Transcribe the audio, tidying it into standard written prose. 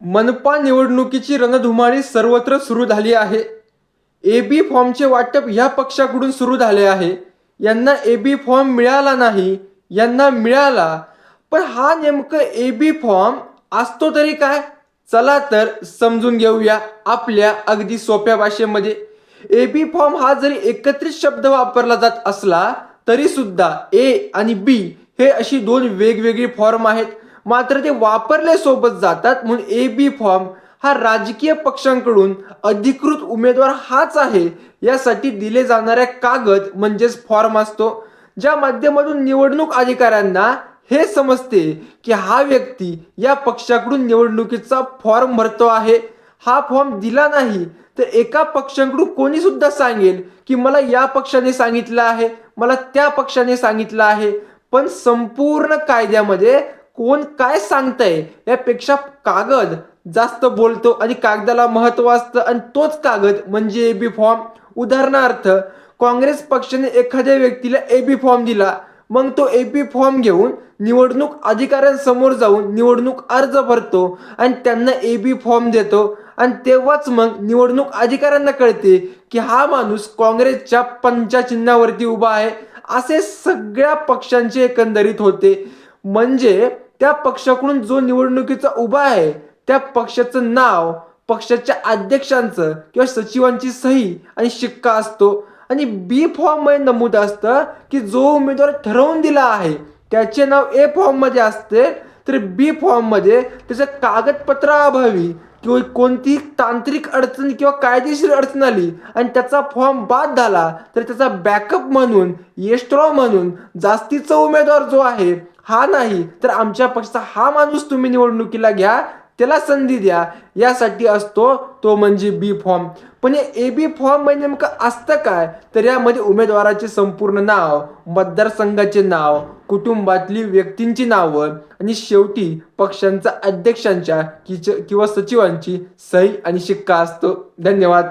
मनपा निवडणुकीची रणधुमाळी सर्वत्र सुरू झाली आहे. एबी फॉर्मचे वाटप ह्या पक्षाकडून सुरू झाले आहे. यांना एबी फॉर्म मिळाला नाही, यांना मिळाला. पण हा नेमकं एबी फॉर्म असतो तरी काय? चला तर समजून घेऊया आपल्या अगदी सोप्या भाषेमध्ये. एबी फॉर्म हा जरी एकत्रित शब्द वापरला जात असला तरी सुद्धा ए आणि बी हे अशी दोन वेगवेगळी फॉर्म आहेत. मात्र ते वापरले सोबत जातात, म्हणून ए बी फॉर्म हा राजकीय पक्षांकडून अधिकृत उमेदवार हाच आहे यासाठी दिले जाणाऱ्या कागद म्हणजेच फॉर्म असतो, ज्या माध्यमातून निवडणूक अधिकाऱ्यांना हे समजते की हा व्यक्ती या पक्षाकडून निवडणुकीचा फॉर्म भरतो आहे. हा फॉर्म दिला नाही तर एका पक्षाकडून कोणी सुद्धा सांगेल की मला या पक्षाने सांगितलं आहे, मला त्या पक्षाने सांगितलं आहे. पण संपूर्ण कायद्यामध्ये कोण काय सांगतंय यापेक्षा कागद जास्त बोलतो आणि कागदाला महत्व असतं, आणि तोच कागद म्हणजे एबी फॉर्म. उदाहरणार्थ, काँग्रेस पक्षाने एखाद्या व्यक्तीला एबी फॉर्म दिला, मग तो एबी फॉर्म घेऊन निवडणूक अधिकाऱ्यांसमोर जाऊन निवडणूक अर्ज भरतो आणि त्यांना एबी फॉर्म देतो, आणि तेव्हाच मग निवडणूक अधिकाऱ्यांना कळते की हा माणूस काँग्रेसच्या पंचा चिन्हावरती उभा आहे. असे सगळ्या पक्षांचे एकंदरीत होते. म्हणजे त्या पक्षाकडून जो निवडणुकीचा उभा आहे त्या पक्षाचं नाव, पक्षाच्या अध्यक्षांचं किंवा सचिवांची सही आणि शिक्का असतो. आणि बी फॉर्म मध्ये नमूद असतं की जो उमेदवार ठरवून दिला आहे त्याचे नाव ए फॉर्म मध्ये असते, तर बी फॉर्म मध्ये त्याच्या कागदपत्राअभावी किंवा कोणती तांत्रिक अडचण किंवा कायदेशीर अडचण आली आणि त्याचा फॉर्म बाद झाला तर त्याचा बॅकअप म्हणून, एस्ट्रॉ म्हणून जास्तीचा उमेदवार जो आहे हा नाही तर आमच्या पक्षाचा हा माणूस तुम्ही निवडणुकीला घ्या, त्याला संधी द्या, यासाठी असतो तो म्हणजे बी फॉर्म. पण हे ए बी फॉर्म म्हणजे नेमकं असतं काय? तर यामध्ये उमेदवाराचे संपूर्ण नाव, मतदारसंघाचे नाव, कुटुंबातली व्यक्तींची नावं आणि शेवटी पक्षांच्या अध्यक्षांच्या किंवा सचिवांची सही आणि शिक्का असतो. धन्यवाद.